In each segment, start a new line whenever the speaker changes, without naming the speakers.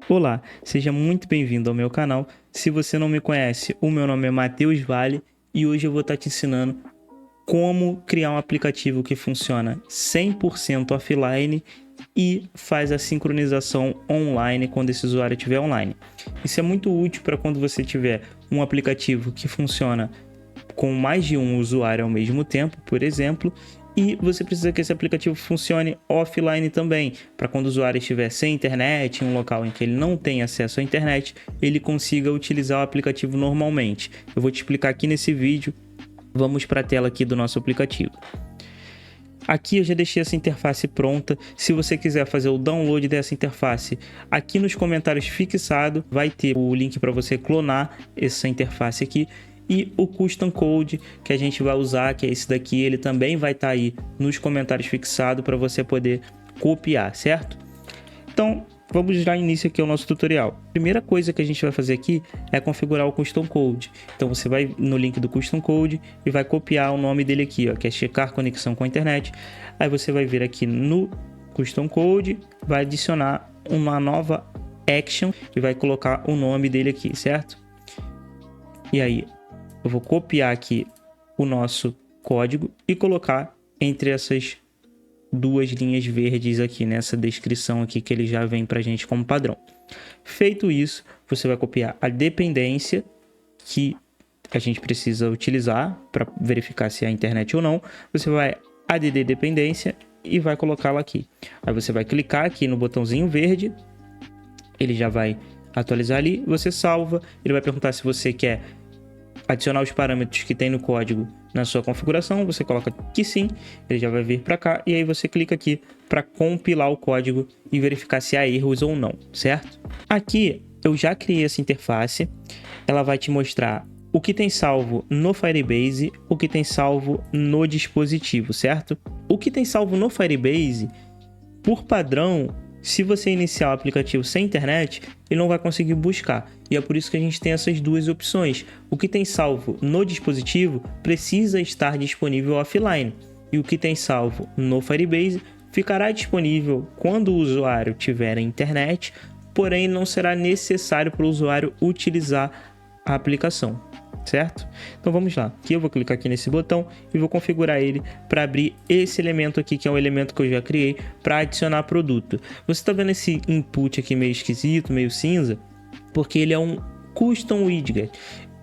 Olá, seja muito bem-vindo ao meu canal. Se você não me conhece, o meu nome é Matheus Vale e hoje eu vou estar te ensinando como criar um aplicativo que funciona 100% offline e faz a sincronização online quando esse usuário estiver online. Isso é muito útil para quando você tiver um aplicativo que funciona com mais de um usuário ao mesmo tempo, por exemplo, e você precisa que esse aplicativo funcione offline também, para quando o usuário estiver sem internet, em um local em que ele não tem acesso à internet, ele consiga utilizar o aplicativo normalmente. Eu vou te explicar aqui nesse vídeo. Vamos para a tela aqui do nosso aplicativo. Aqui eu já deixei essa interface pronta. Se você quiser fazer o download dessa interface, aqui nos comentários fixado vai ter o link para você clonar essa interface aqui. E o Custom Code que a gente vai usar, que é esse daqui, ele também vai estar aí nos comentários fixado para você poder copiar, certo? Então, vamos dar início aqui ao nosso tutorial. A primeira coisa que a gente vai fazer aqui é configurar o Custom Code. Então você vai no link do Custom Code e vai copiar o nome dele aqui, ó, que é checar conexão com a internet. Aí você vai vir aqui no Custom Code, vai adicionar uma nova action e vai colocar o nome dele aqui, certo? E aí eu vou copiar aqui o nosso código e colocar entre essas duas linhas verdes aqui nessa descrição aqui que ele já vem para a gente como padrão. Feito isso, você vai copiar a dependência que a gente precisa utilizar para verificar se é a internet ou não. Você vai add dependência e vai colocá-la aqui. Aí você vai clicar aqui no botãozinho verde, ele já vai atualizar ali, você salva, ele vai perguntar se você quer adicionar os parâmetros que tem no código na sua configuração, você coloca que sim, ele já vai vir para cá e aí você clica aqui para compilar o código e verificar se há erros ou não, certo? Aqui eu já criei essa interface, ela vai te mostrar o que tem salvo no Firebase, o que tem salvo no dispositivo, certo? O que tem salvo no Firebase, por padrão, se você iniciar o aplicativo sem internet, ele não vai conseguir buscar. E é por isso que a gente tem essas duas opções. O que tem salvo no dispositivo precisa estar disponível offline. E o que tem salvo no Firebase ficará disponível quando o usuário tiver a internet, porém não será necessário para o usuário utilizar a aplicação, certo? Então vamos lá, aqui eu vou clicar aqui nesse botão e vou configurar ele para abrir esse elemento aqui, que é um elemento que eu já criei para adicionar produto. Você está vendo esse input aqui meio esquisito, meio cinza, porque ele é um custom widget.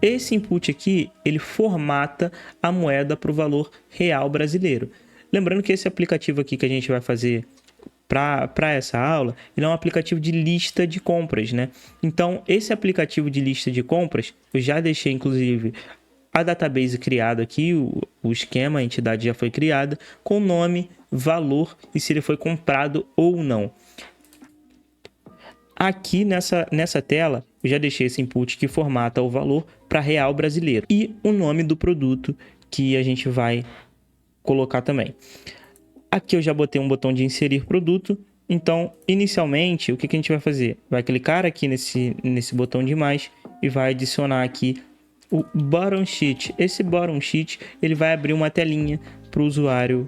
Esse input aqui, ele formata a moeda para o valor real brasileiro. Lembrando que esse aplicativo aqui que a gente vai fazer para essa aula, ele é um aplicativo de lista de compras, né? Então, esse aplicativo de lista de compras, eu já deixei, inclusive, a database criada aqui, o esquema, a entidade já foi criada, com nome, valor e se ele foi comprado ou não. Aqui nessa tela, eu já deixei esse input que formata o valor para real brasileiro e o nome do produto que a gente vai colocar também. Aqui eu já botei um botão de inserir produto. Então, inicialmente, o que a gente vai fazer? Vai clicar aqui nesse botão de mais e vai adicionar aqui o bottom sheet. Esse bottom sheet, ele vai abrir uma telinha para o usuário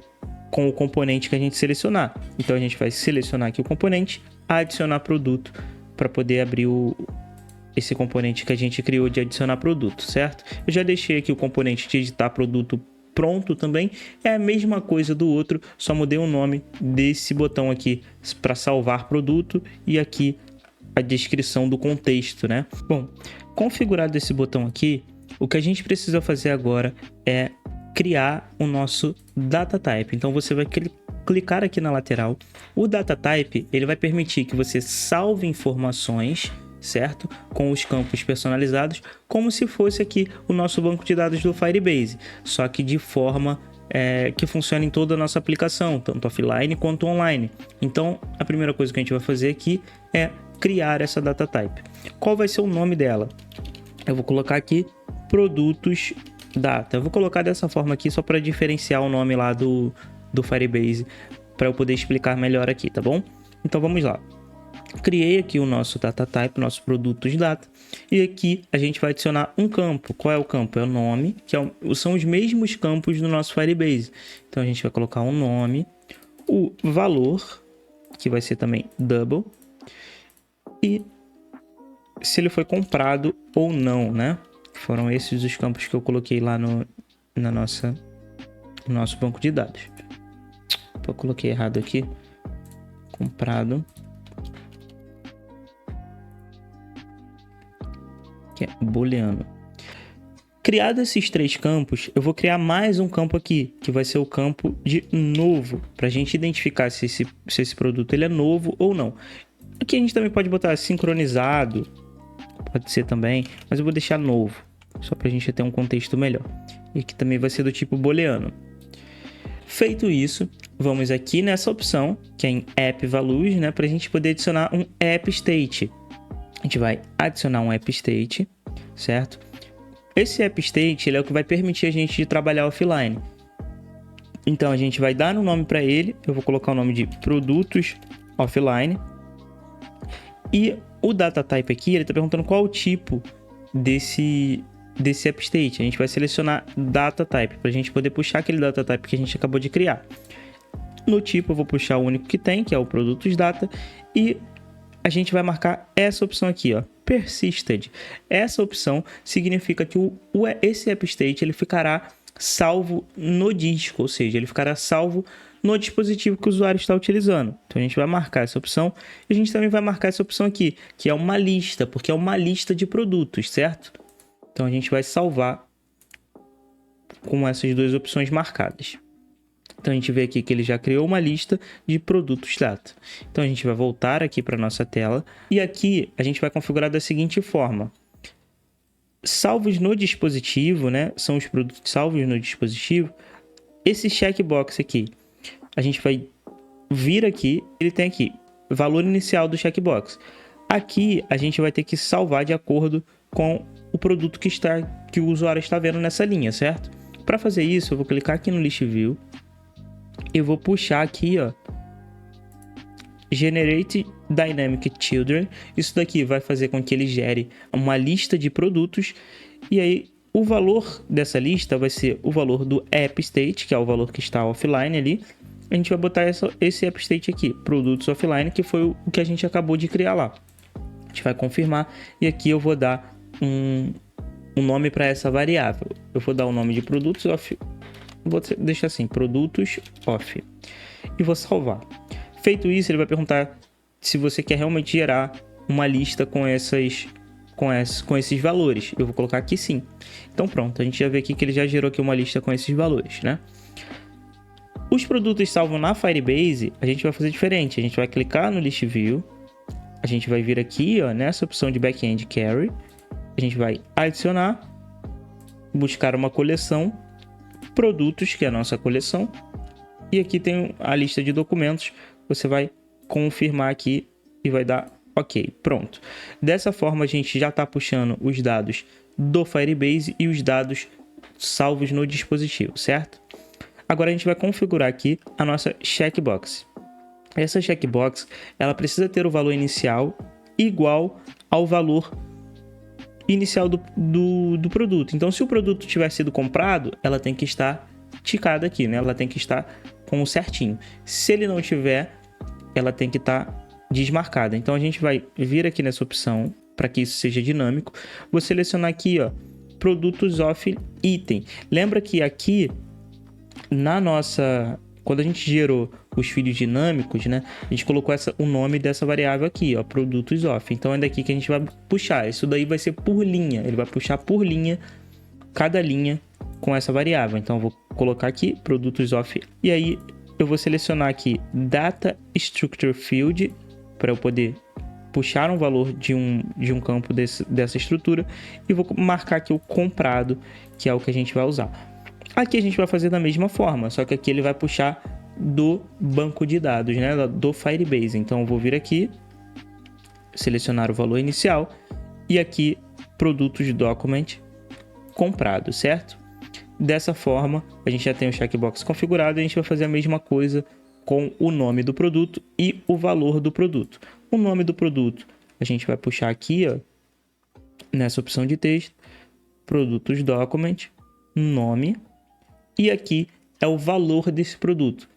com o componente que a gente selecionar. Então, a gente vai selecionar aqui o componente, adicionar produto para poder abrir esse componente que a gente criou de adicionar produto, certo? Eu já deixei aqui o componente de editar produto pronto também, é a mesma coisa do outro, só mudei o nome desse botão aqui para salvar produto e aqui a descrição do contexto, né? Bom, configurado esse botão aqui, o que a gente precisa fazer agora é criar o nosso data type. Então você vai clicar aqui na lateral. O data type, ele vai permitir que você salve informações, certo? Com os campos personalizados, como se fosse aqui o nosso banco de dados do Firebase, só que de forma que funciona em toda a nossa aplicação, tanto offline quanto online. Então, a primeira coisa que a gente vai fazer aqui é criar essa data type. Qual vai ser o nome dela? Eu vou colocar aqui produtos data. Eu vou colocar dessa forma aqui só para diferenciar o nome lá do Firebase, para eu poder explicar melhor aqui, tá bom? Então vamos lá. Criei aqui o nosso data type, nosso produtos data, e aqui a gente vai adicionar um campo. Qual é o campo? É o nome, que são os mesmos campos do nosso Firebase. Então a gente vai colocar um nome, o valor, que vai ser também double, e se ele foi comprado ou não, né? Foram esses os campos que eu coloquei lá no nosso banco de dados. Eu coloquei errado aqui. Comprado. Que é booleano. Criado esses 3 campos, eu vou criar mais um campo aqui, que vai ser o campo de novo, para a gente identificar se esse produto ele é novo ou não. Aqui a gente também pode botar sincronizado, pode ser também, mas eu vou deixar novo, só para a gente ter um contexto melhor. E aqui também vai ser do tipo booleano. Feito isso, vamos aqui nessa opção, que é em App Values, né, para a gente poder adicionar um App State. A gente vai adicionar um App State, certo? Esse App State ele é o que vai permitir a gente de trabalhar offline. Então a gente vai dar um nome para ele, eu vou colocar o nome de produtos offline. E o data type aqui, ele está perguntando qual o tipo desse App State. A gente vai selecionar data type para a gente poder puxar aquele data type que a gente acabou de criar. No tipo eu vou puxar o único que tem, que é o produtos data, e a gente vai marcar essa opção aqui, ó, persisted. Essa opção significa que esse app state ele ficará salvo no disco, ou seja, ele ficará salvo no dispositivo que o usuário está utilizando. Então a gente vai marcar essa opção e a gente também vai marcar essa opção aqui, que é uma lista, porque é uma lista de produtos, certo? Então a gente vai salvar com essas 2 opções marcadas. Então a gente vê aqui que ele já criou uma lista de produtos data. Então a gente vai voltar aqui para nossa tela e aqui a gente vai configurar da seguinte forma: salvos no dispositivo, né? São os produtos salvos no dispositivo. Esse checkbox aqui, a gente vai vir aqui, ele tem aqui valor inicial do checkbox. Aqui a gente vai ter que salvar de acordo com o produto que o usuário está vendo nessa linha, certo? Para fazer isso, eu vou clicar aqui no List View. Eu vou puxar aqui, ó, Generate Dynamic Children. Isso daqui vai fazer com que ele gere uma lista de produtos. E aí, o valor dessa lista vai ser o valor do App State, que é o valor que está offline ali. A gente vai botar esse App State aqui, produtos offline, que foi o que a gente acabou de criar lá. A gente vai confirmar. E aqui eu vou dar um nome para essa variável. Eu vou dar o nome de produtos off. Vou deixar assim, produtos off. E vou salvar. Feito isso, ele vai perguntar se você quer realmente gerar uma lista com esses valores. Eu vou colocar aqui sim. Então pronto, a gente já vê aqui que ele já gerou aqui uma lista com esses valores, né? Os produtos salvos na Firebase, a gente vai fazer diferente. A gente vai clicar no List View. A gente vai vir aqui, ó, nessa opção de Backend Carry. A gente vai adicionar, buscar uma coleção, produtos, que é a nossa coleção, e aqui tem a lista de documentos. Você vai confirmar aqui e vai dar OK, pronto. Dessa forma a gente já está puxando os dados do Firebase e os dados salvos no dispositivo, certo? Agora a gente vai configurar aqui a nossa checkbox. Essa checkbox ela precisa ter o valor inicial igual ao valor inicial do produto. Então, se o produto tiver sido comprado, ela tem que estar ticada aqui, né? Ela tem que estar com o certinho. Se ele não tiver, ela tem que estar desmarcada. Então, a gente vai vir aqui nessa opção, para que isso seja dinâmico. Vou selecionar aqui, ó, produtos off item. Lembra que aqui, quando a gente gerou os filhos dinâmicos, né? A gente colocou o nome dessa variável aqui, ó, produtos off. Então é daqui que a gente vai puxar. Isso daí vai ser por linha. Ele vai puxar por linha, cada linha com essa variável. Então eu vou colocar aqui, produtos off. E aí eu vou selecionar aqui Data Structure Field, para eu poder puxar um valor de um campo dessa estrutura. E vou marcar aqui o comprado, que é o que a gente vai usar. Aqui a gente vai fazer da mesma forma, só que aqui ele vai puxar do banco de dados, né, do Firebase. Então eu vou vir aqui, selecionar o valor inicial e aqui produtos document comprado, certo? Dessa forma a gente já tem o checkbox configurado. A gente vai fazer a mesma coisa com o nome do produto e o valor do produto. O nome do produto a gente vai puxar aqui, ó, nessa opção de texto, produtos document, nome, e aqui é o valor desse produto.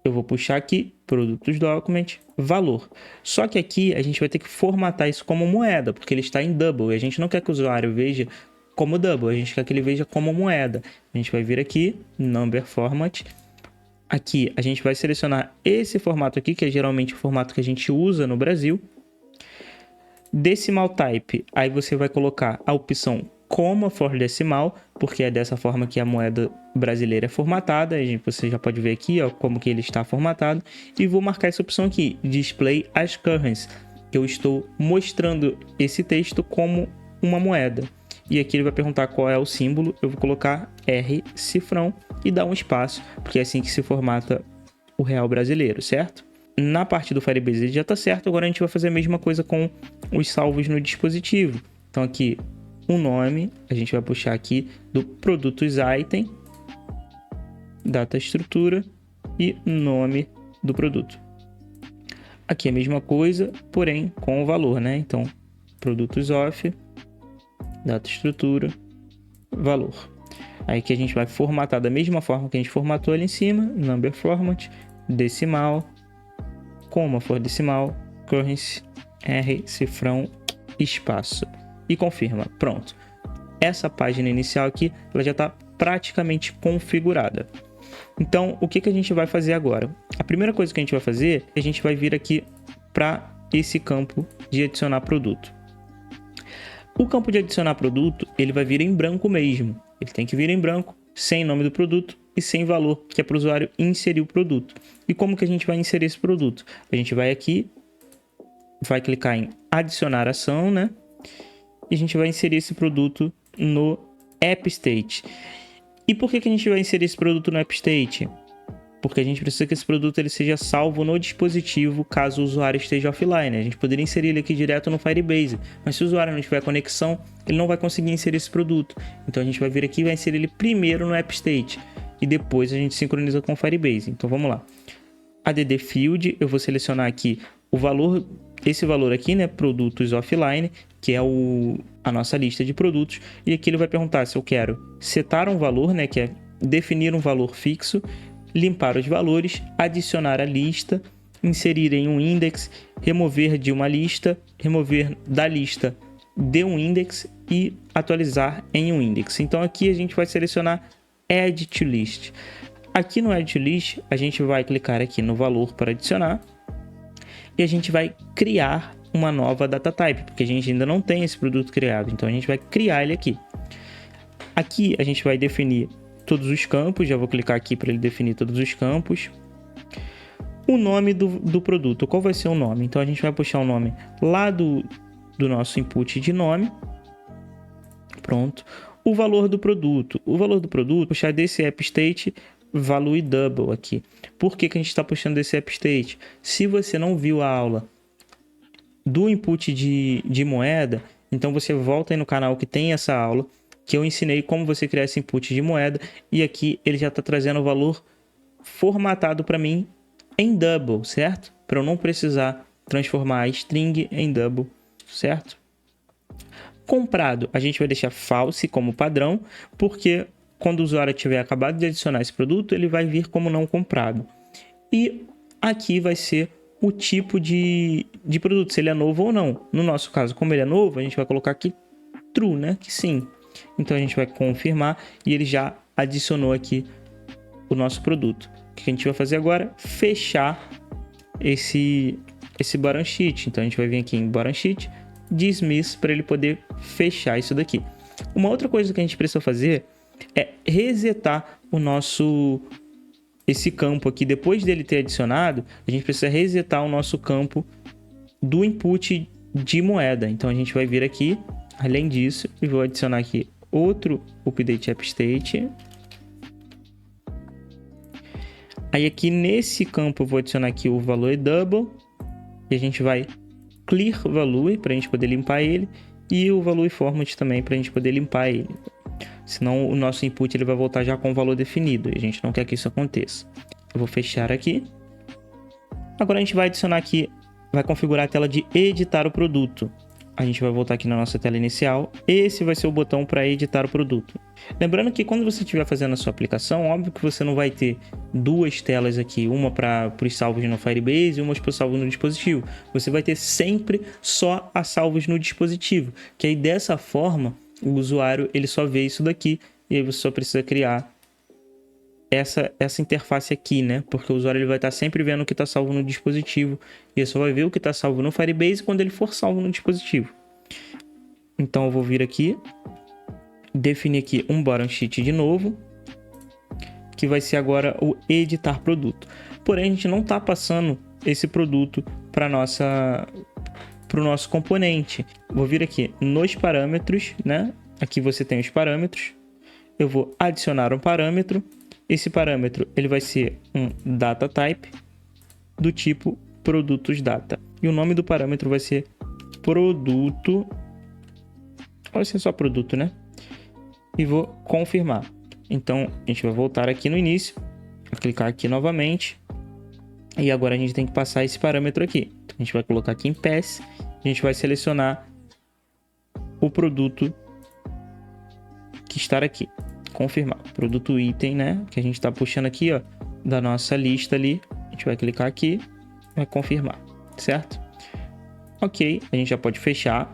eu vou puxar aqui, produtos document, valor. Só que aqui a gente vai ter que formatar isso como moeda, porque ele está em double, e a gente não quer que o usuário veja como double, a gente quer que ele veja como moeda. A gente vai vir aqui, number format. Aqui a gente vai selecionar esse formato aqui, que é geralmente o formato que a gente usa no Brasil. Decimal type, aí você vai colocar a opção comma for decimal, porque é dessa forma que a moeda brasileira é formatada. Você já pode ver aqui, ó, como que ele está formatado. E vou marcar essa opção aqui, display as currencies, que eu estou mostrando esse texto como uma moeda. E aqui ele vai perguntar qual é o símbolo, eu vou colocar R cifrão e dar um espaço, porque é assim que se formata o real brasileiro, certo? Na parte do Firebase ele já está certo, agora a gente vai fazer a mesma coisa com os salvos no dispositivo. Então aqui o nome, a gente vai puxar aqui do produtos item, data estrutura e nome do produto. Aqui é a mesma coisa, porém com o valor, né? Então produtos off, data estrutura, valor. Aí que a gente vai formatar da mesma forma que a gente formatou ali em cima, number format, decimal, comma for decimal, currency, R, cifrão, espaço. E confirma. Pronto. Essa página inicial aqui, ela já está praticamente configurada. Então, o que a gente vai fazer agora? A primeira coisa que a gente vai fazer, a gente vai vir aqui para esse campo de adicionar produto. O campo de adicionar produto, ele vai vir em branco mesmo. Ele tem que vir em branco, sem nome do produto e sem valor, que é para o usuário inserir o produto. E como que a gente vai inserir esse produto? A gente vai aqui, vai clicar em adicionar ação, né? E a gente vai inserir esse produto no App State. E por que a gente vai inserir esse produto no App State? Porque a gente precisa que esse produto ele seja salvo no dispositivo caso o usuário esteja offline. A gente poderia inserir ele aqui direto no Firebase, mas se o usuário não tiver conexão, ele não vai conseguir inserir esse produto. Então a gente vai vir aqui e vai inserir ele primeiro no App State e depois a gente sincroniza com o Firebase. Então vamos lá. ADD Field, eu vou selecionar aqui o valor, esse valor aqui, né, produtos offline, que é a nossa lista de produtos, e aqui ele vai perguntar se eu quero setar um valor, né, que é definir um valor fixo, limpar os valores, adicionar a lista, inserir em um index, remover de uma lista, remover da lista de um index e atualizar em um index. Então aqui a gente vai selecionar Add to List. Aqui no Add to List a gente vai clicar aqui no valor para adicionar e a gente vai criar uma nova data type, porque a gente ainda não tem esse produto criado, então a gente vai criar ele aqui. Aqui a gente vai definir todos os campos, já vou clicar aqui para ele definir todos os campos. O nome do produto, qual vai ser o nome? Então a gente vai puxar o nome lá do nosso input de nome. Pronto. O valor do produto, puxar desse app state value double aqui. Por que a gente está puxando desse app state? Se você não viu a aula do input de moeda, então você volta aí no canal que tem essa aula, que eu ensinei como você criar esse input de moeda, e aqui ele já está trazendo o valor formatado para mim em double, certo? Para eu não precisar transformar a string em double, certo? Comprado, a gente vai deixar false como padrão, porque quando o usuário tiver acabado de adicionar esse produto, ele vai vir como não comprado. E aqui vai ser o tipo de produto, se ele é novo ou não. No nosso caso, como ele é novo, a gente vai colocar aqui true, né? Que sim. Então a gente vai confirmar e ele já adicionou aqui o nosso produto. O que a gente vai fazer agora? Fechar esse bottom sheet. Então a gente vai vir aqui em bottom sheet, dismiss, para ele poder fechar isso daqui. Uma outra coisa que a gente precisa fazer é resetar esse campo aqui. Depois dele ter adicionado, a gente precisa resetar o nosso campo do input de moeda. Então a gente vai vir aqui, além disso, e vou adicionar aqui outro update app state. Aí aqui nesse campo eu vou adicionar aqui o value double e a gente vai clear value para a gente poder limpar ele e o value format também para a gente poder limpar ele. Senão o nosso input ele vai voltar já com o valor definido e a gente não quer que isso aconteça. Eu vou fechar aqui. Agora a gente vai adicionar aqui, vai configurar a tela de editar o produto. a gente vai voltar aqui na nossa tela inicial. Esse vai ser o botão para editar o produto. Lembrando que quando você estiver fazendo a sua aplicação, óbvio que você não vai ter duas telas aqui, uma para os salvos no Firebase e uma para os salvos no dispositivo. Você vai ter sempre só as salvos no dispositivo, que aí dessa forma o usuário ele só vê isso daqui e aí você só precisa criar essa interface aqui, né? Porque o usuário ele vai estar sempre vendo o que está salvo no dispositivo e ele só vai ver o que está salvo no Firebase quando ele for salvo no dispositivo. Então eu vou vir aqui, definir aqui um bottom sheet de novo, que vai ser agora o editar produto. Porém, a gente não está passando esse produto para o nosso componente. Vou vir aqui nos parâmetros, né? Aqui você tem os parâmetros. Eu vou adicionar um parâmetro. Esse parâmetro ele vai ser um data type do tipo produtos data. E o nome do parâmetro vai ser produto. Vai ser só produto, né? E vou confirmar. Então, a gente vai voltar aqui no início, vou clicar aqui novamente. E agora a gente tem que passar esse parâmetro aqui. Então, a gente vai colocar aqui em pass. A gente vai selecionar o produto que está aqui. Confirmar. Produto item, né? Que a gente está puxando aqui, ó, da nossa lista ali. A gente vai clicar aqui, vai confirmar, certo? Ok, a gente já pode fechar.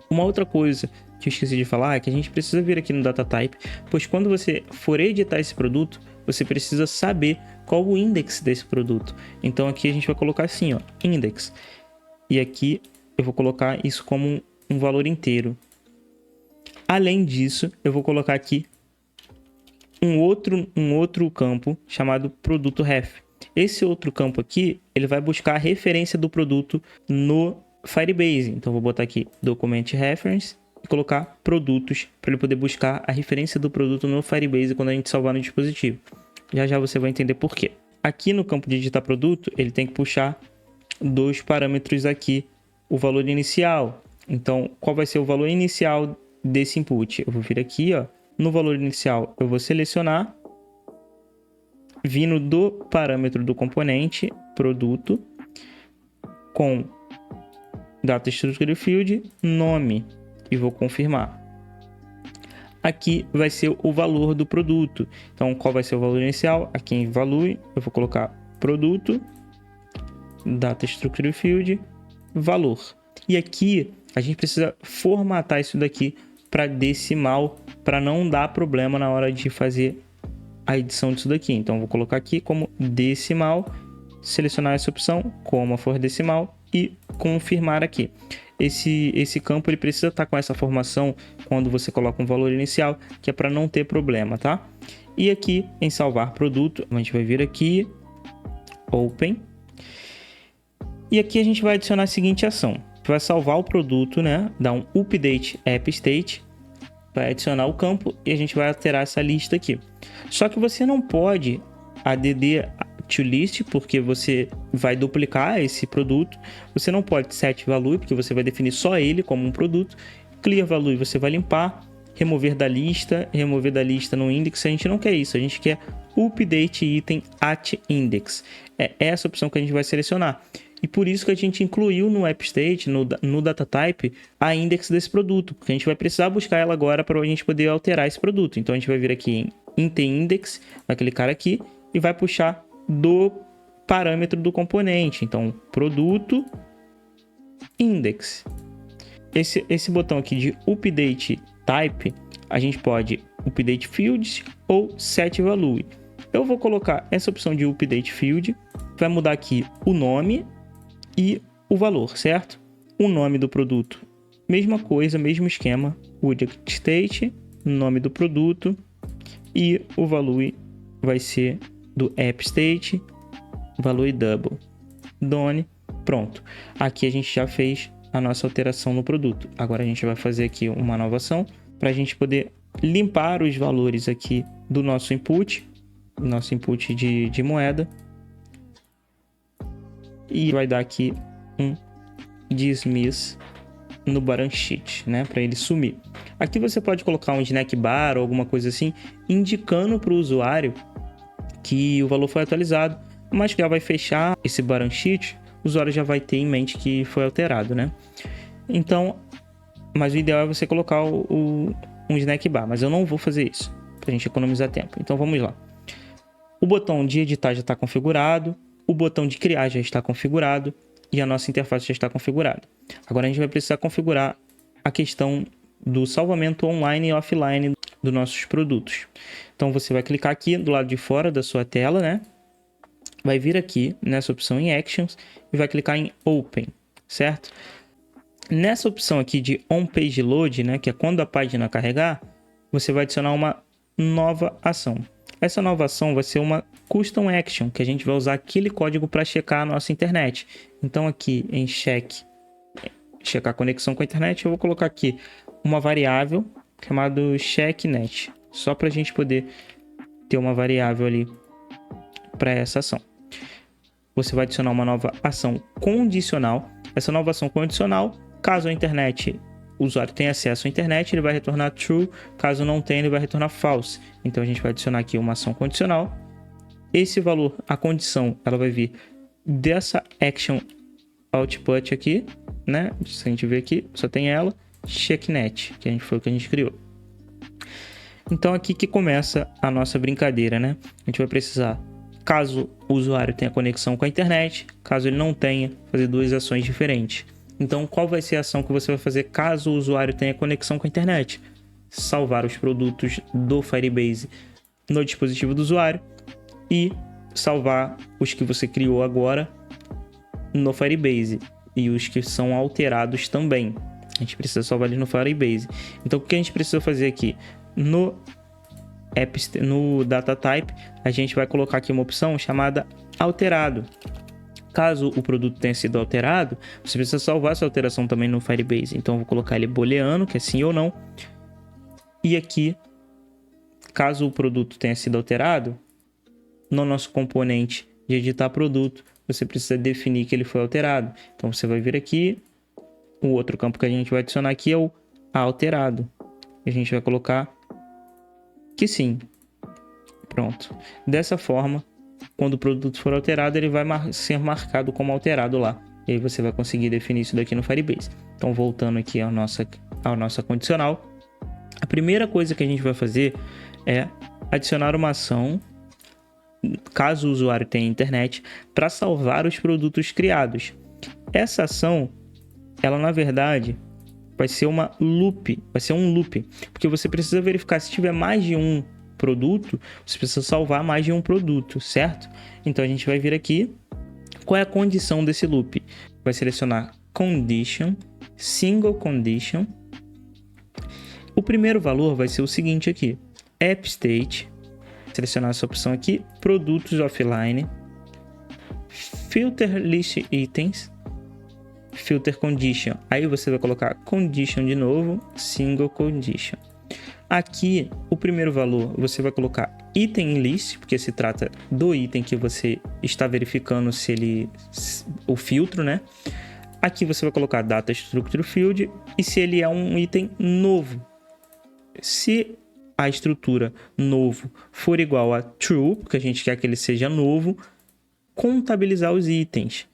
Uma outra coisa que eu esqueci de falar é que a gente precisa vir aqui no data type, pois quando você for editar esse produto, você precisa saber qual o index desse produto. Então aqui a gente vai colocar assim, ó, index. E aqui eu vou colocar isso como um valor inteiro. Além disso, eu vou colocar aqui um outro campo chamado produto ref. Esse outro campo aqui, ele vai buscar a referência do produto no Firebase. Então, vou botar aqui document reference e colocar produtos para ele poder buscar a referência do produto no Firebase quando a gente salvar no dispositivo. Já já você vai entender por quê. Aqui no campo de editar produto, ele tem que puxar dois parâmetros aqui, o valor inicial. Então, qual vai ser o valor inicial desse input? Eu vou vir aqui, ó, no valor inicial eu vou selecionar, vindo do parâmetro do componente produto com data structure field, nome, e vou confirmar. Aqui vai ser o valor do produto. Então, qual vai ser o valor inicial? Aqui em value, eu vou colocar produto, data structure field, valor. E aqui a gente precisa formatar isso daqui para decimal, para não dar problema na hora de fazer a edição disso daqui. Então, vou colocar aqui como decimal, selecionar essa opção, coma for decimal e confirmar aqui. Esse campo ele precisa estar com essa formação quando você coloca um valor inicial, que é para não ter problema, tá? E aqui em salvar produto, a gente vai vir aqui, open. E aqui a gente vai adicionar a seguinte ação. Vai salvar o produto, né? Dar um update app state, vai adicionar o campo e a gente vai alterar essa lista aqui. Só que você não pode add to list, porque você vai duplicar esse produto. Você não pode set value, porque você vai definir só ele como um produto. Clear value você vai limpar, remover da lista no index. A gente não quer isso, a gente quer update item at index. É essa opção que a gente vai selecionar. E por isso que a gente incluiu no AppState, no data type, a index desse produto, porque a gente vai precisar buscar ela agora para a gente poder alterar esse produto. Então a gente vai vir aqui em index, vai clicar aqui e vai puxar do parâmetro do componente. Então, produto index. Esse botão aqui de update type, a gente pode update fields ou set value. Eu vou colocar essa opção de update field, vai mudar aqui o nome e o valor, certo? O nome do produto, mesma coisa, mesmo esquema, widget state, nome do produto e o value vai ser do app state, value double, done, pronto. Aqui a gente já fez a nossa alteração no produto. Agora a gente vai fazer aqui uma nova ação para a gente poder limpar os valores aqui do nosso input de moeda. E vai dar aqui um dismiss no bottom sheet, né, para ele sumir. Aqui você pode colocar um snack bar ou alguma coisa assim, indicando para o usuário que o valor foi atualizado, mas que já vai fechar esse bottom sheet, o usuário já vai ter em mente que foi alterado, né? Então, mas o ideal é você colocar um snack bar, mas eu não vou fazer isso, pra gente economizar tempo. Então vamos lá. O botão de editar já está configurado, o botão de criar já está configurado e a nossa interface já está configurada. Agora a gente vai precisar configurar a questão do salvamento online e offline dos nossos produtos. Então você vai clicar aqui do lado de fora da sua tela, né? Vai vir aqui nessa opção em Actions e vai clicar em Open, certo? Nessa opção aqui de On Page Load, né, que é quando a página carregar, você vai adicionar uma nova ação. Essa nova ação vai ser uma Custom Action, que a gente vai usar aquele código para checar a nossa internet. Então aqui em checar a conexão com a internet, eu vou colocar aqui uma variável chamada checknet, só para a gente poder ter uma variável ali para essa ação. Você vai adicionar uma nova ação condicional. Essa nova ação condicional, caso a internet, o usuário tenha acesso à internet, ele vai retornar true. Caso não tenha, ele vai retornar false. Então a gente vai adicionar aqui uma ação condicional. Esse valor, a condição, ela vai vir dessa action output aqui, né? Se a gente ver aqui, só tem ela, checknet, que foi o que a gente criou. Então aqui que começa a nossa brincadeira, né? A gente vai precisar, caso o usuário tenha conexão com a internet, caso ele não tenha, fazer duas ações diferentes. Então, qual vai ser a ação que você vai fazer caso o usuário tenha conexão com a internet? Salvar os produtos do Firebase no dispositivo do usuário e salvar os que você criou agora no Firebase e os que são alterados também. A gente precisa salvar eles no Firebase. Então, o que a gente precisa fazer aqui? No Data Type, a gente vai colocar aqui uma opção chamada alterado. Caso o produto tenha sido alterado, você precisa salvar essa alteração também no Firebase. Então, eu vou colocar ele booleano, que é sim ou não. E aqui, caso o produto tenha sido alterado, no nosso componente de editar produto, você precisa definir que ele foi alterado. Então, você vai vir aqui. O outro campo que a gente vai adicionar aqui é o alterado. E a gente vai colocar que sim. Pronto. Dessa forma, quando o produto for alterado, ele vai ser marcado como alterado lá. E aí você vai conseguir definir isso daqui no Firebase. Então, voltando aqui à nossa condicional. A primeira coisa que a gente vai fazer é adicionar uma ação, caso o usuário tenha internet, para salvar os produtos criados. Essa ação, ela na verdade vai ser um loop, porque você precisa verificar se tiver mais de um produto, você precisa salvar mais de um produto, certo? Então a gente vai vir aqui, qual é a condição desse loop? Vai selecionar condition, single condition. O primeiro valor vai ser o seguinte aqui, app state, selecionar essa opção aqui, produtos offline, filter list items, filter condition. Aí você vai colocar condition de novo, single condition. Aqui, o primeiro valor, você vai colocar item list, porque se trata do item que você está verificando o filtro, né? Aqui você vai colocar data structure field e se ele é um item novo. Se a estrutura novo for igual a true, porque a gente quer que ele seja novo, contabilizar os itens.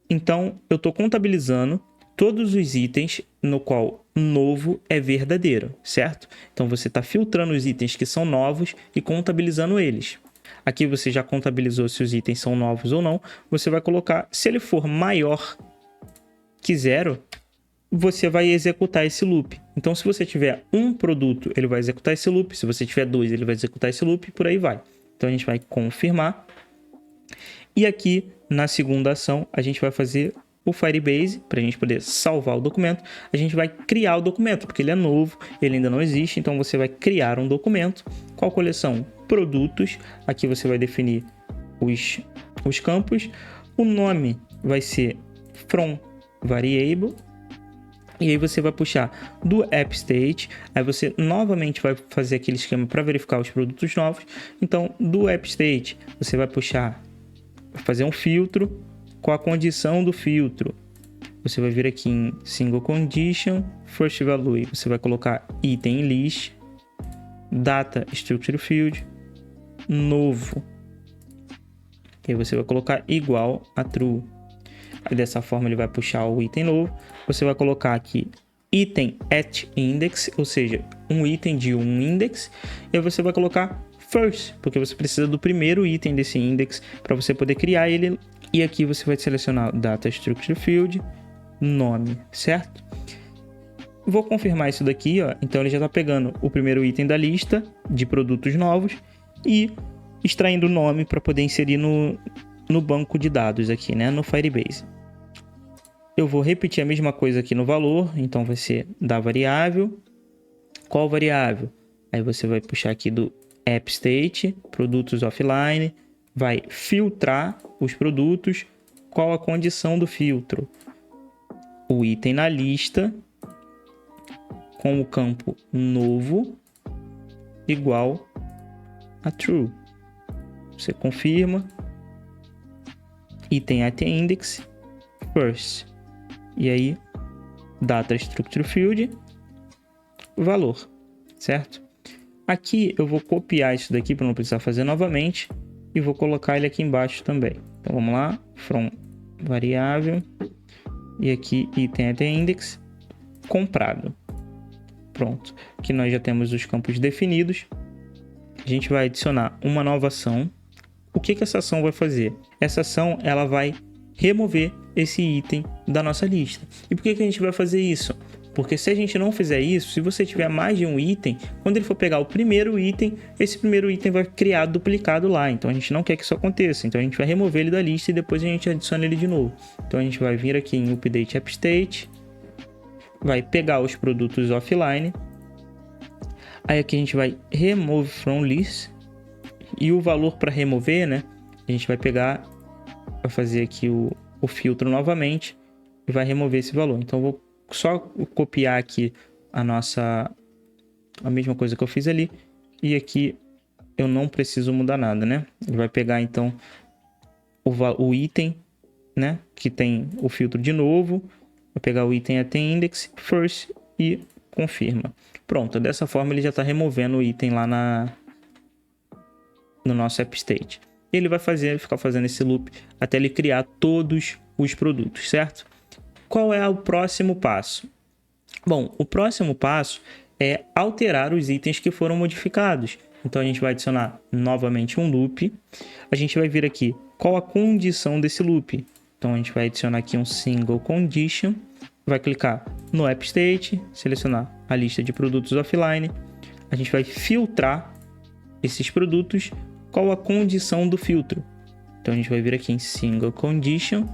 Então, eu estou contabilizando todos os itens no qual novo é verdadeiro, certo? Então, você está filtrando os itens que são novos e contabilizando eles. Aqui você já contabilizou se os itens são novos ou não. Você vai colocar, se ele for maior que 0, você vai executar esse loop. Então, se você tiver um produto, ele vai executar esse loop. Se você tiver 2, ele vai executar esse loop e por aí vai. Então, a gente vai confirmar. E aqui, na segunda ação, a gente vai fazer o Firebase, para a gente poder salvar o documento. A gente vai criar o documento, porque ele é novo, ele ainda não existe. Então, você vai criar um documento. Qual coleção? Produtos. Aqui você vai definir os campos. O nome vai ser from variable. E aí você vai puxar do app state, aí você novamente vai fazer aquele esquema para verificar os produtos novos. Então, do app state, você vai puxar, fazer um filtro com a condição do filtro. Você vai vir aqui em single condition, first value, você vai colocar item list, data structure field, novo. E aí você vai colocar igual a true. Aí dessa forma ele vai puxar o item novo. Você vai colocar aqui item at index, ou seja, um item de um index. E aí você vai colocar first, porque você precisa do primeiro item desse index para você poder criar ele. E aqui você vai selecionar data structure field, nome, certo? Vou confirmar isso daqui, ó. Então ele já está pegando o primeiro item da lista de produtos novos e extraindo o nome para poder inserir no banco de dados aqui, né, no Firebase. Eu vou repetir a mesma coisa aqui no valor, então vai ser da variável. Qual variável? Aí você vai puxar aqui do app state, produtos offline, vai filtrar os produtos. Qual a condição do filtro? O item na lista com o campo novo igual a true. Você confirma. Item at index first. E aí, data structure field, valor, certo? Aqui eu vou copiar isso daqui para não precisar fazer novamente e vou colocar ele aqui embaixo também. Então vamos lá, from variável e aqui item at index comprado. Pronto, aqui nós já temos os campos definidos. A gente vai adicionar uma nova ação. O que essa ação vai fazer? Essa ação ela vai remover esse item da nossa lista. E por que a gente vai fazer isso? Porque se a gente não fizer isso, se você tiver mais de um item, quando ele for pegar o primeiro item, esse primeiro item vai criar duplicado lá. Então a gente não quer que isso aconteça. Então a gente vai remover ele da lista e depois a gente adiciona ele de novo. Então a gente vai vir aqui em update app state, vai pegar os produtos offline. Aí aqui a gente vai remove from list e o valor para remover, né? A gente vai pegar, vai fazer aqui o filtro novamente e vai remover esse valor. Então eu vou só copiar aqui a mesma coisa que eu fiz ali e aqui eu não preciso mudar nada, né? Ele vai pegar então o item, né? Que tem o filtro de novo, vai pegar o item at index first e confirma. Pronto, dessa forma ele já está removendo o item lá no nosso app state. Ele vai ficar fazendo esse loop até ele criar todos os produtos, certo? Qual é o próximo passo? Bom, o próximo passo é alterar os itens que foram modificados. Então a gente vai adicionar novamente um loop. A gente vai vir aqui qual a condição desse loop. Então a gente vai adicionar aqui um single condition. Vai clicar no app state, selecionar a lista de produtos offline. A gente vai filtrar esses produtos. Qual a condição do filtro? Então a gente vai vir aqui em single condition,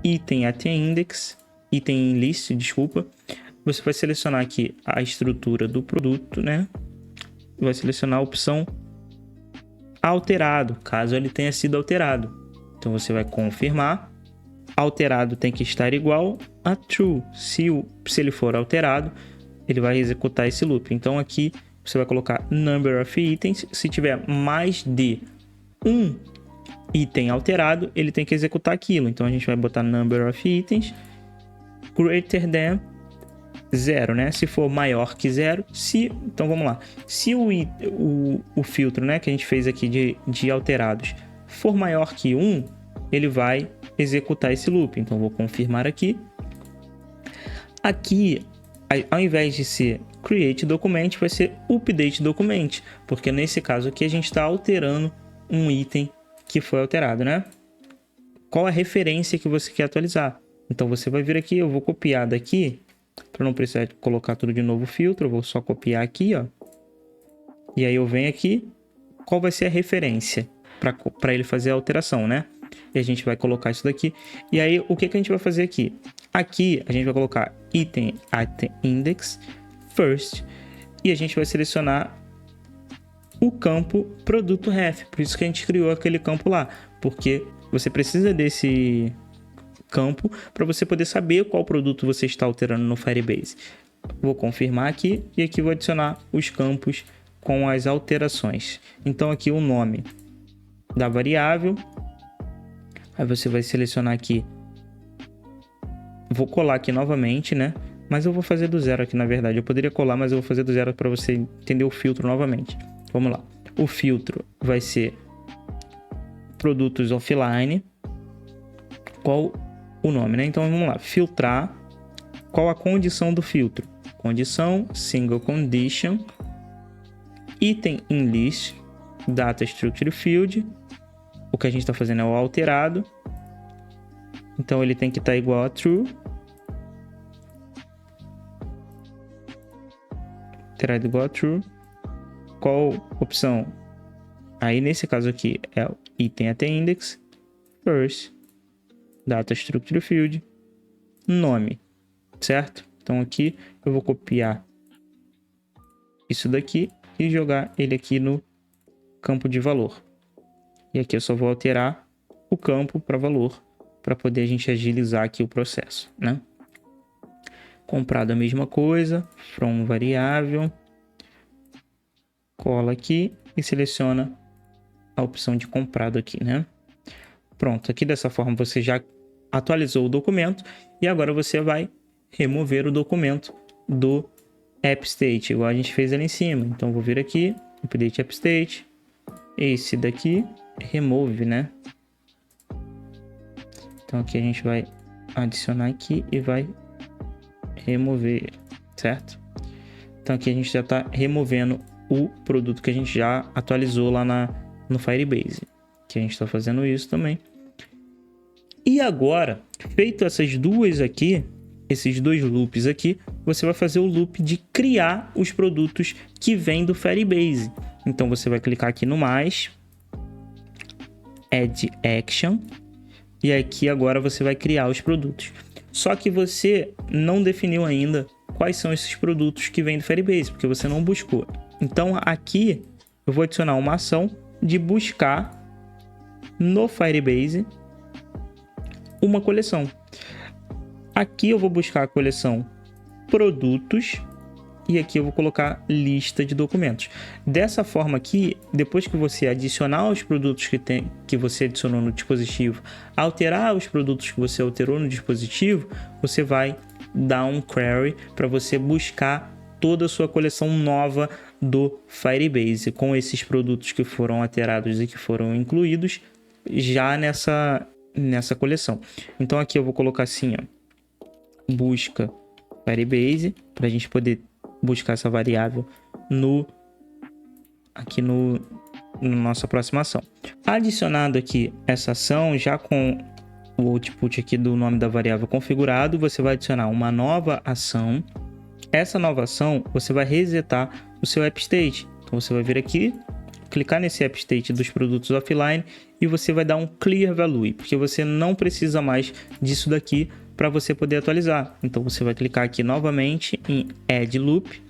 item at index, item list, desculpa. Você vai selecionar aqui a estrutura do produto, né? Vai selecionar a opção alterado, caso ele tenha sido alterado. Então você vai confirmar. Alterado tem que estar igual a true. Se ele for alterado, ele vai executar esse loop. Então aqui você vai colocar number of items. Se tiver mais de um item alterado, ele tem que executar aquilo. Então a gente vai botar number of items greater than 0, né? Se for maior que 0, então vamos lá. Se o filtro, né, que a gente fez aqui de alterados for maior que 1, ele vai executar esse loop. Então vou confirmar aqui. Aqui, ao invés de ser create document, vai ser update document, porque nesse caso aqui a gente está alterando um item que foi alterado, né? Qual a referência que você quer atualizar? Então você vai vir aqui, eu vou copiar daqui, para não precisar colocar tudo de novo o filtro, eu vou só copiar aqui, ó. E aí eu venho aqui, qual vai ser a referência para ele fazer a alteração, né? E a gente vai colocar isso daqui. E aí o que a gente vai fazer aqui? Aqui a gente vai colocar item at index first e a gente vai selecionar o campo produto ref. Por isso que a gente criou aquele campo lá, porque você precisa desse campo para você poder saber qual produto você está alterando no Firebase. Vou confirmar aqui e aqui vou adicionar os campos com as alterações. Então aqui o nome da variável. Aí você vai selecionar aqui. Vou colar aqui novamente, né? Mas eu vou fazer do zero aqui, na verdade. Eu poderia colar, mas eu vou fazer do zero para você entender o filtro novamente. Vamos lá. O filtro vai ser produtos offline. Qual o nome, né? Então vamos lá, filtrar. Qual a condição do filtro? Condição, single condition, item in list, data structure field. O que a gente está fazendo é o alterado. Então ele tem que estar igual a true. Alterado igual a true. Qual opção? Aí nesse caso aqui é o item até index, first, data structure field, nome, certo? Então aqui eu vou copiar isso daqui e jogar ele aqui no campo de valor. E aqui eu só vou alterar o campo para valor, para poder a gente agilizar aqui o processo, né? Comprado a mesma coisa, from variável, cola aqui e seleciona a opção de comprado aqui, né? Pronto, aqui dessa forma você já atualizou o documento e agora você vai remover o documento do AppState, igual a gente fez ali em cima. Então vou vir aqui, update AppState, esse daqui, remove, né? Então aqui a gente vai adicionar aqui e vai remover, certo? Então aqui a gente já está removendo o produto que a gente já atualizou lá no Firebase. Que a gente está fazendo isso também. E agora, feito essas duas aqui, esses dois loops aqui, você vai fazer o loop de criar os produtos que vêm do Firebase. Então você vai clicar aqui no mais, Add Action, e aqui agora você vai criar os produtos. Só que você não definiu ainda quais são esses produtos que vêm do Firebase, porque você não buscou. Então aqui eu vou adicionar uma ação de buscar no Firebase uma coleção. Aqui eu vou buscar a coleção produtos e aqui eu vou colocar lista de documentos. Dessa forma aqui, depois que você adicionar os produtos que você adicionou no dispositivo, alterar os produtos que você alterou no dispositivo, você vai dar um query para você buscar toda a sua coleção nova do Firebase, com esses produtos que foram alterados e que foram incluídos já nessa coleção. Então aqui eu vou colocar assim, ó, busca Firebase, para a gente poder buscar essa variável aqui no nossa próxima ação. Adicionado aqui essa ação, já com o output aqui do nome da variável configurado, você vai adicionar uma nova ação. Essa nova ação, você vai resetar o seu AppState. Então você vai vir aqui, clicar nesse AppState dos produtos offline e você vai dar um Clear Value, porque você não precisa mais disso daqui para você poder atualizar. Então você vai clicar aqui novamente em Add Loop.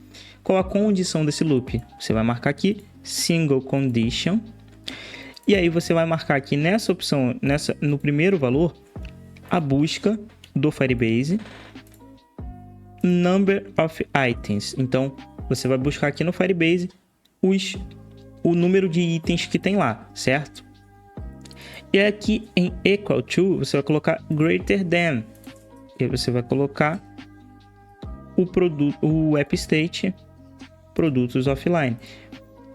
Qual a condição desse loop? Você vai marcar aqui Single Condition. E aí você vai marcar aqui nessa opção, no primeiro valor, a busca do Firebase Number of Items. Então você vai buscar aqui no Firebase o número de itens que tem lá, certo? E aqui em Equal to, você vai colocar Greater than. E aí você vai colocar o AppState produtos offline.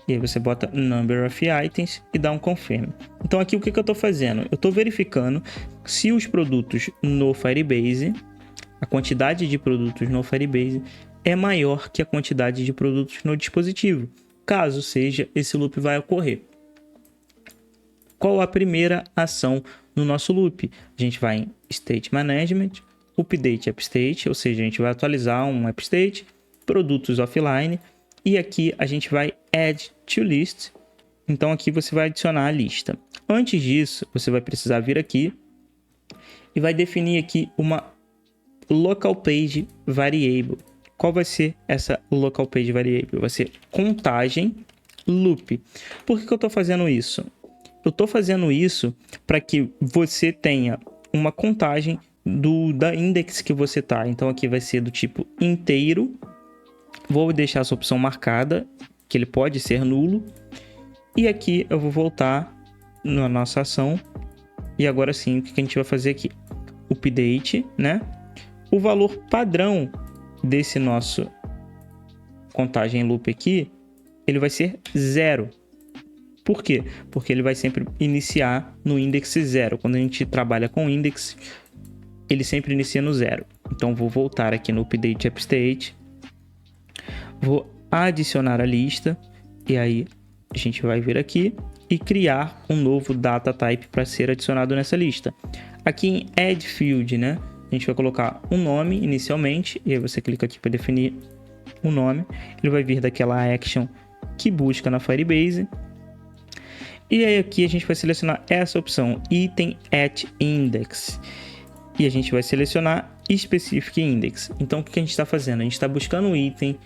E aí você bota Number of Items e dá um Confirm. Então aqui o que eu estou fazendo? Eu estou verificando se os produtos no Firebase, a quantidade de produtos no Firebase é maior que a quantidade de produtos no dispositivo. Caso seja, esse loop vai ocorrer. Qual a primeira ação no nosso loop? A gente vai em State Management, Update AppState, ou seja, a gente vai atualizar um AppState, produtos offline, e aqui a gente vai Add to List. Então aqui você vai adicionar a lista. Antes disso, você vai precisar vir aqui e vai definir aqui uma Local Page Variable. Qual vai ser essa Local Page Variable? Vai ser contagem loop. Por que eu estou fazendo isso? Eu estou fazendo isso para que você tenha uma contagem da index que você tá. Então aqui vai ser do tipo inteiro. Vou deixar essa opção marcada, que ele pode ser nulo. E aqui eu vou voltar na nossa ação. E agora sim, o que a gente vai fazer aqui? Update, né? O valor padrão desse nosso contagem loop aqui, ele vai ser 0. Por quê? Porque ele vai sempre iniciar no index 0. Quando a gente trabalha com index, ele sempre inicia no 0. Então vou voltar aqui no update app state, vou adicionar a lista e aí a gente vai vir aqui e criar um novo data type para ser adicionado nessa lista. Aqui em add field, né, a gente vai colocar um nome inicialmente e aí você clica aqui para definir o nome. Ele vai vir daquela action que busca na Firebase. E aí aqui a gente vai selecionar essa opção, item at index. E a gente vai selecionar specific index. Então o que a gente está fazendo? A gente está buscando um item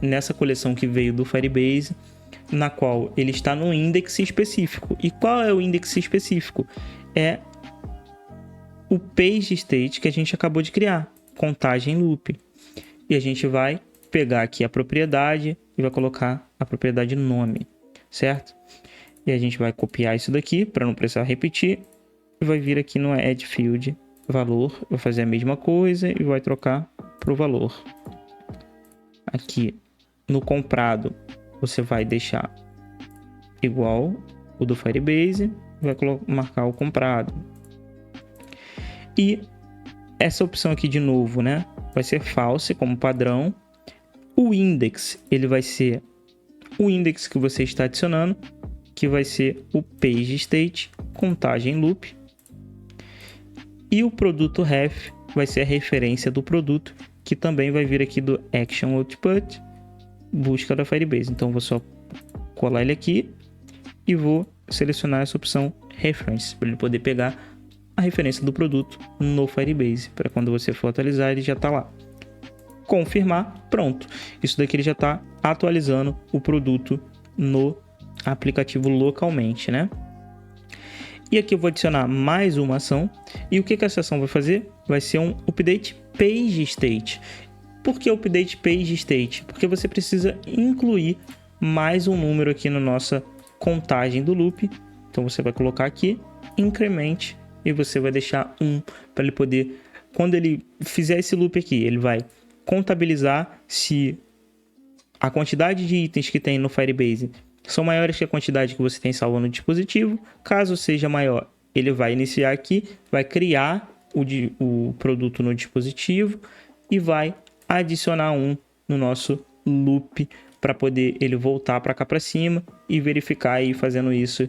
nessa coleção que veio do Firebase, na qual ele está no index específico. E qual é o index específico? É o page state que a gente acabou de criar, contagem loop. E a gente vai pegar aqui a propriedade e vai colocar a propriedade nome, certo? E a gente vai copiar isso daqui para não precisar repetir. E vai vir aqui no add field valor, vai fazer a mesma coisa e vai trocar para o valor. Aqui no comprado você vai deixar igual o do Firebase, vai marcar o comprado. E essa opção aqui de novo, né, vai ser false como padrão. O index, ele vai ser o index que você está adicionando, que vai ser o page state, contagem loop. E o produto ref vai ser a referência do produto, que também vai vir aqui do action output, busca da Firebase. Então vou só colar ele aqui e vou selecionar essa opção reference, para ele poder pegar a referência do produto no Firebase, para quando você for atualizar ele já está lá. Confirmar, pronto. Isso daqui ele já está atualizando o produto no aplicativo localmente, né? E aqui eu vou adicionar mais uma ação. E o que essa ação vai fazer? Vai ser um update page state. Por que update page state? Porque você precisa incluir mais um número aqui na nossa contagem do loop. Então você vai colocar aqui increment e você vai deixar 1 para ele poder, quando ele fizer esse loop aqui, ele vai contabilizar se a quantidade de itens que tem no Firebase são maiores que a quantidade que você tem salvo no dispositivo. Caso seja maior, ele vai iniciar aqui, vai criar o produto no dispositivo e vai adicionar 1 no nosso loop para poder ele voltar para cá para cima e verificar e fazendo isso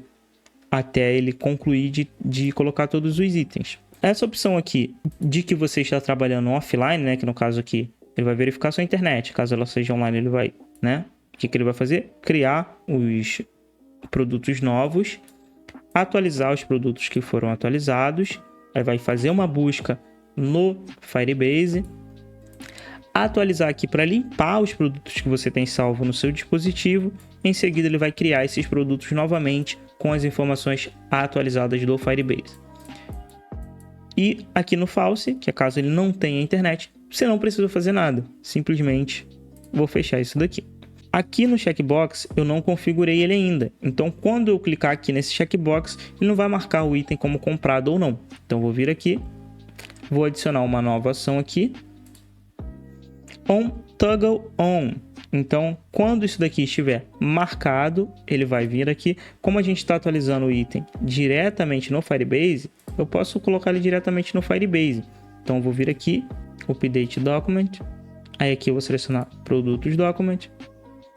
até ele concluir de colocar todos os itens. Essa opção aqui de que você está trabalhando offline, né, que no caso aqui ele vai verificar sua internet, caso ela seja online ele vai, né? O que ele vai fazer? Criar os produtos novos, atualizar os produtos que foram atualizados, aí vai fazer uma busca no Firebase, atualizar aqui para limpar os produtos que você tem salvo no seu dispositivo, em seguida ele vai criar esses produtos novamente com as informações atualizadas do Firebase. E aqui no false, que é caso ele não tenha internet, você não precisa fazer nada, simplesmente vou fechar isso daqui. Aqui no checkbox eu não configurei ele ainda, então quando eu clicar aqui nesse checkbox, ele não vai marcar o item como comprado ou não. Então vou vir aqui, vou adicionar uma nova ação aqui, on toggle on. Então quando isso daqui estiver marcado, ele vai vir aqui. Como a gente está atualizando o item diretamente no Firebase, eu posso colocar ele diretamente no Firebase. Então eu vou vir aqui, update document, aí aqui eu vou selecionar produtos document,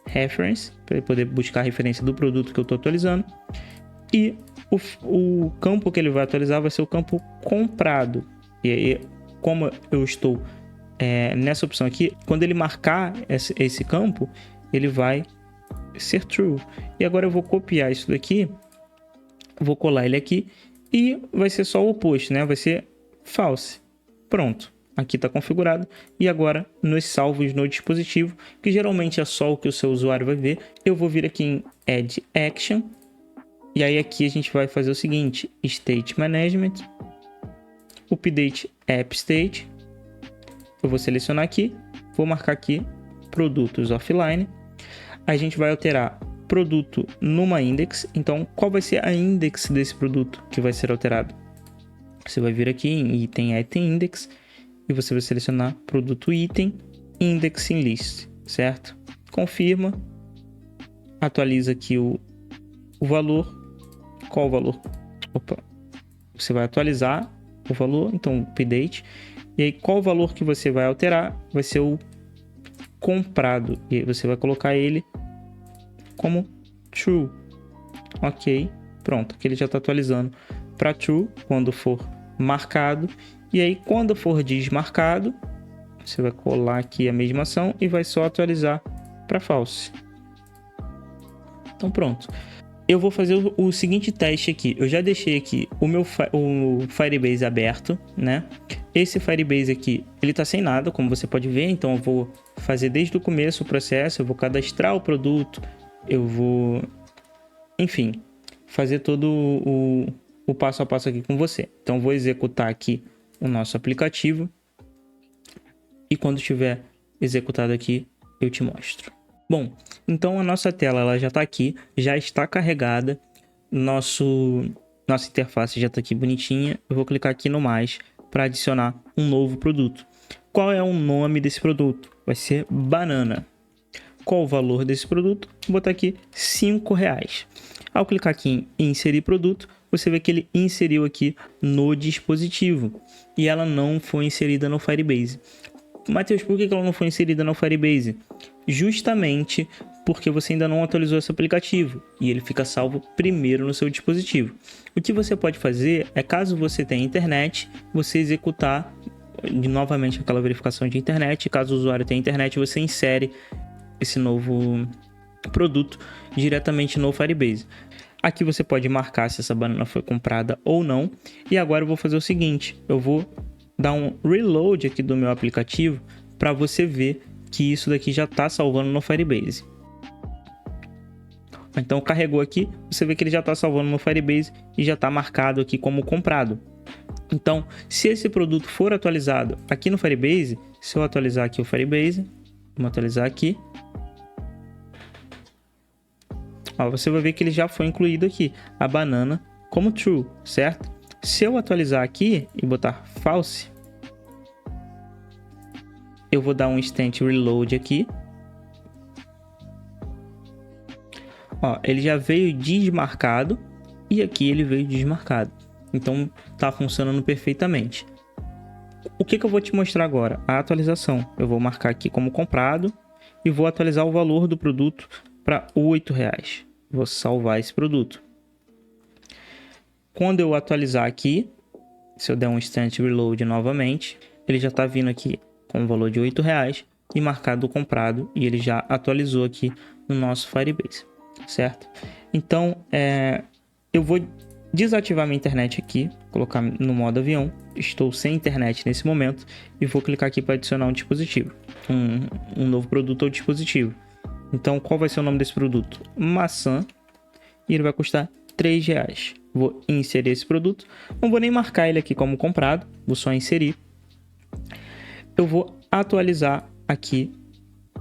reference, para ele poder buscar a referência do produto que eu estou atualizando. E o campo que ele vai atualizar vai ser o campo comprado. E aí, como eu estou nessa opção aqui, quando ele marcar esse campo, ele vai ser true. E agora eu vou copiar isso daqui, vou colar ele aqui e vai ser só o oposto, né? Vai ser false. Pronto. Aqui está configurado. E agora, nos salvos no dispositivo, que geralmente é só o que o seu usuário vai ver, eu vou vir aqui em Add Action. E aí aqui a gente vai fazer o seguinte, State Management, Update App State. Eu vou selecionar aqui, vou marcar aqui Produtos Offline. A gente vai alterar produto numa index. Então, qual vai ser a index desse produto que vai ser alterado? Você vai vir aqui em Item Index. E você vai selecionar produto item, indexing list, certo? Confirma, atualiza aqui o valor. Qual o valor? Opa, você vai atualizar o valor, então update. E aí qual o valor que você vai alterar? Vai ser o comprado. E aí você vai colocar ele como true. Ok, pronto, aqui ele já está atualizando para true quando for marcado. E aí quando for desmarcado, você vai colar aqui a mesma ação e vai só atualizar para false. Então pronto. Eu vou fazer o seguinte teste aqui. Eu já deixei aqui o Firebase aberto, né? Esse Firebase aqui, ele tá sem nada, como você pode ver. Então eu vou fazer desde o começo o processo. Eu vou cadastrar o produto. Eu vou, enfim, fazer todo o passo a passo aqui com você. Então eu vou executar aqui o nosso aplicativo. E quando estiver executado aqui, eu te mostro. Bom, então a nossa tela ela já está aqui, já está carregada. Nossa interface já está aqui bonitinha. Eu vou clicar aqui no mais para adicionar um novo produto. Qual é o nome desse produto? Vai ser banana. Qual o valor desse produto? Vou botar aqui R$5. Ao clicar aqui em inserir produto, você vê que ele inseriu aqui no dispositivo e ela não foi inserida no Firebase. Matheus, por que ela não foi inserida no Firebase? Justamente porque você ainda não atualizou esse aplicativo e ele fica salvo primeiro no seu dispositivo. O que você pode fazer é, caso você tenha internet, você executar novamente aquela verificação de internet. Caso o usuário tenha internet, você insere esse novo produto diretamente no Firebase. Aqui você pode marcar se essa banana foi comprada ou não. E agora eu vou fazer o seguinte, eu vou dar um reload aqui do meu aplicativo para você ver que isso daqui já está salvando no Firebase. Então carregou aqui, você vê que ele já está salvando no Firebase e já está marcado aqui como comprado. Então, se esse produto for atualizado aqui no Firebase, se eu atualizar aqui o Firebase, vamos atualizar aqui, ó, você vai ver que ele já foi incluído aqui, a banana como true, certo? Se eu atualizar aqui e botar false, eu vou dar um instant reload aqui. Ó, ele já veio desmarcado e aqui ele veio desmarcado. Então tá funcionando perfeitamente. O que eu vou te mostrar agora? A atualização. Eu vou marcar aqui como comprado e vou atualizar o valor do produto para R$8. Vou salvar esse produto. Quando eu atualizar aqui, se eu der um instant reload novamente, ele já está vindo aqui com o valor de R$8 e marcado comprado, e ele já atualizou aqui no nosso Firebase, certo? Então, eu vou desativar minha internet aqui, colocar no modo avião. Estou sem internet nesse momento e vou clicar aqui para adicionar um dispositivo, um novo produto ou dispositivo. Então, qual vai ser o nome desse produto? Maçã, e ele vai custar R$3. Vou inserir esse produto. Não vou nem marcar ele aqui como comprado, vou só inserir. Eu vou atualizar aqui.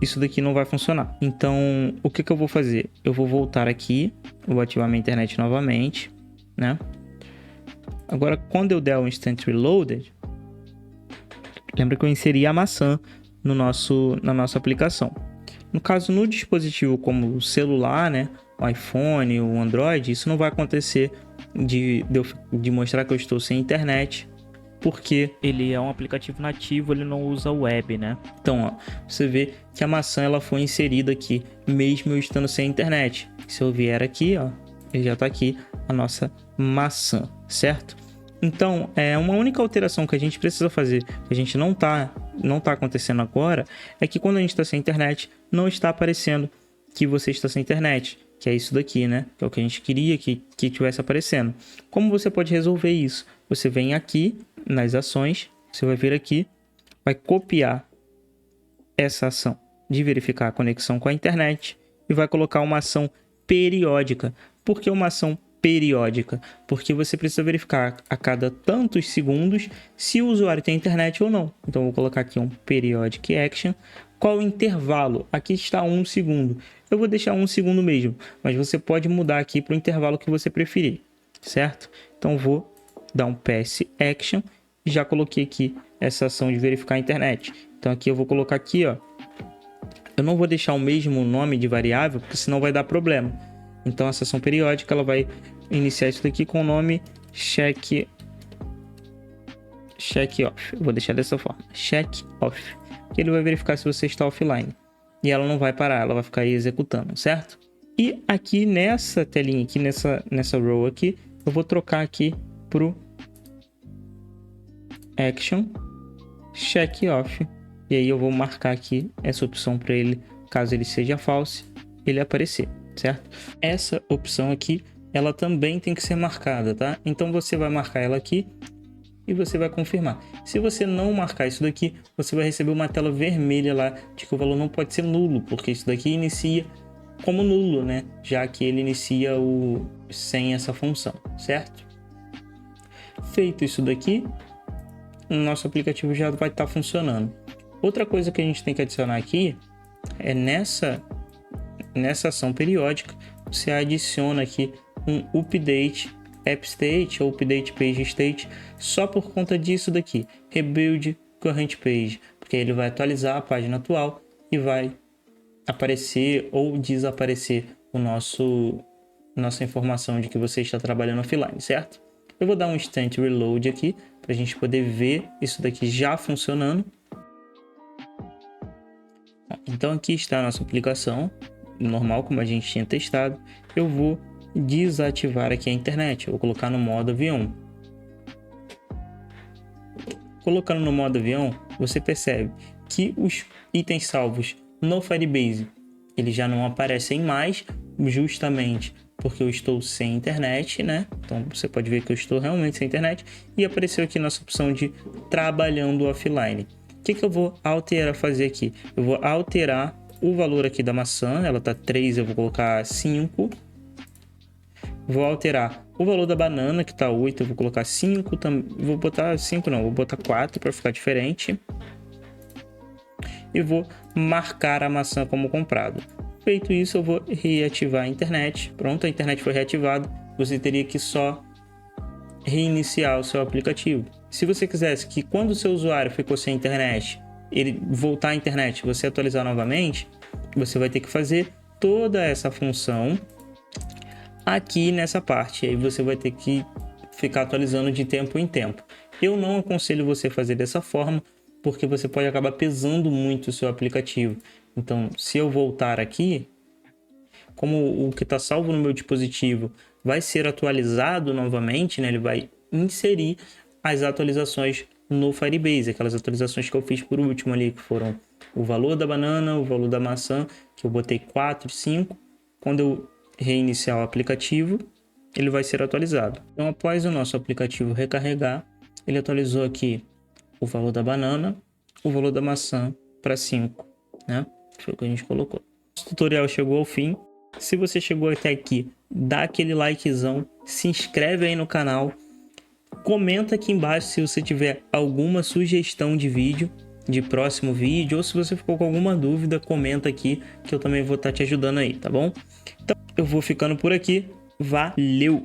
Isso daqui não vai funcionar. Então, o que eu vou fazer? Eu vou voltar aqui, vou ativar minha internet novamente, né? Agora, quando eu der o Instant Reloaded, lembra que eu inseri a maçã na nossa aplicação. No caso, no dispositivo como o celular, né? O iPhone, o Android, isso não vai acontecer de mostrar que eu estou sem internet, porque ele é um aplicativo nativo, ele não usa web, né? Então, ó, você vê que a maçã ela foi inserida aqui, mesmo eu estando sem internet. Se eu vier aqui, ó, ele já está aqui a nossa maçã, certo? Então, uma única alteração que a gente precisa fazer, que a gente não tá acontecendo agora, é que quando a gente está sem internet, não está aparecendo que você está sem internet, que é isso daqui, né? Que é o que a gente queria que tivesse aparecendo. Como você pode resolver isso? Você vem aqui nas ações, você vai vir aqui, vai copiar essa ação de verificar a conexão com a internet e vai colocar uma ação periódica. Por que uma ação periódica? Porque você precisa verificar a cada tantos segundos se o usuário tem internet ou não. Então, eu vou colocar aqui um periodic action. Qual o intervalo? Aqui está 1 segundo. Eu vou deixar 1 segundo mesmo, mas você pode mudar aqui para o intervalo que você preferir, certo? Então, vou dar um pass action e já coloquei aqui essa ação de verificar a internet. Então, aqui eu vou colocar aqui, ó. Eu não vou deixar o mesmo nome de variável, porque senão vai dar problema. Então, essa ação periódica ela vai iniciar isso daqui com o nome check check off. Eu vou deixar dessa forma, check off, que ele vai verificar se você está offline. E ela não vai parar, ela vai ficar aí executando, certo? E aqui nessa telinha, aqui nessa row aqui, eu vou trocar aqui pro action check off. E aí eu vou marcar aqui essa opção para ele, caso ele seja false, ele aparecer, certo? Essa opção aqui, ela também tem que ser marcada, tá? Então você vai marcar ela aqui e você vai confirmar. Se você não marcar isso daqui, você vai receber uma tela vermelha lá de que o valor não pode ser nulo, porque isso daqui inicia como nulo, né? Já que ele inicia sem essa função, certo? Feito isso daqui, o nosso aplicativo já vai estar funcionando. Outra coisa que a gente tem que adicionar aqui é nessa ação periódica, você adiciona aqui um update app state ou update page state só por conta disso daqui, rebuild current page, porque ele vai atualizar a página atual e vai aparecer ou desaparecer nossa informação de que você está trabalhando offline, certo? Eu vou dar um instant reload aqui para a gente poder ver isso daqui já funcionando. Então aqui está a nossa aplicação normal, como a gente tinha testado. Eu vou desativar aqui a internet, eu vou colocar no modo avião. Colocando no modo avião, você percebe que os itens salvos no Firebase eles já não aparecem mais, justamente porque eu estou sem internet, né? Então você pode ver que eu estou realmente sem internet e apareceu aqui nossa opção de trabalhando offline. O que eu vou fazer aqui? Eu vou alterar o valor aqui da maçã, ela tá 3, eu vou colocar 5. Vou alterar o valor da banana, que tá 8, eu vou colocar 5, vou botar 5 não, vou botar 4 para ficar diferente. E vou marcar a maçã como comprado. Feito isso, eu vou reativar a internet. Pronto, a internet foi reativada. Você teria que só reiniciar o seu aplicativo. Se você quisesse que quando o seu usuário ficou sem internet, ele voltar à internet, você atualizar novamente, você vai ter que fazer toda essa função aqui nessa parte. Aí você vai ter que ficar atualizando de tempo em tempo. Eu não aconselho você fazer dessa forma, porque você pode acabar pesando muito o seu aplicativo. Então, se eu voltar aqui, como o que está salvo no meu dispositivo vai ser atualizado novamente, né? Ele vai inserir as atualizações no Firebase, aquelas atualizações que eu fiz por último ali, que foram o valor da banana, o valor da maçã, que eu botei 4, 5. Quando eu reiniciar o aplicativo, ele vai ser atualizado. Então, após o nosso aplicativo recarregar, ele atualizou aqui o valor da banana, o valor da maçã para 5, né? Foi o que a gente colocou. O tutorial chegou ao fim. Se você chegou até aqui, dá aquele likezão, se inscreve aí no canal, comenta aqui embaixo se você tiver alguma sugestão de vídeo, de próximo vídeo, ou se você ficou com alguma dúvida, comenta aqui que eu também vou estar te ajudando aí, tá bom? Então, eu vou ficando por aqui. Valeu!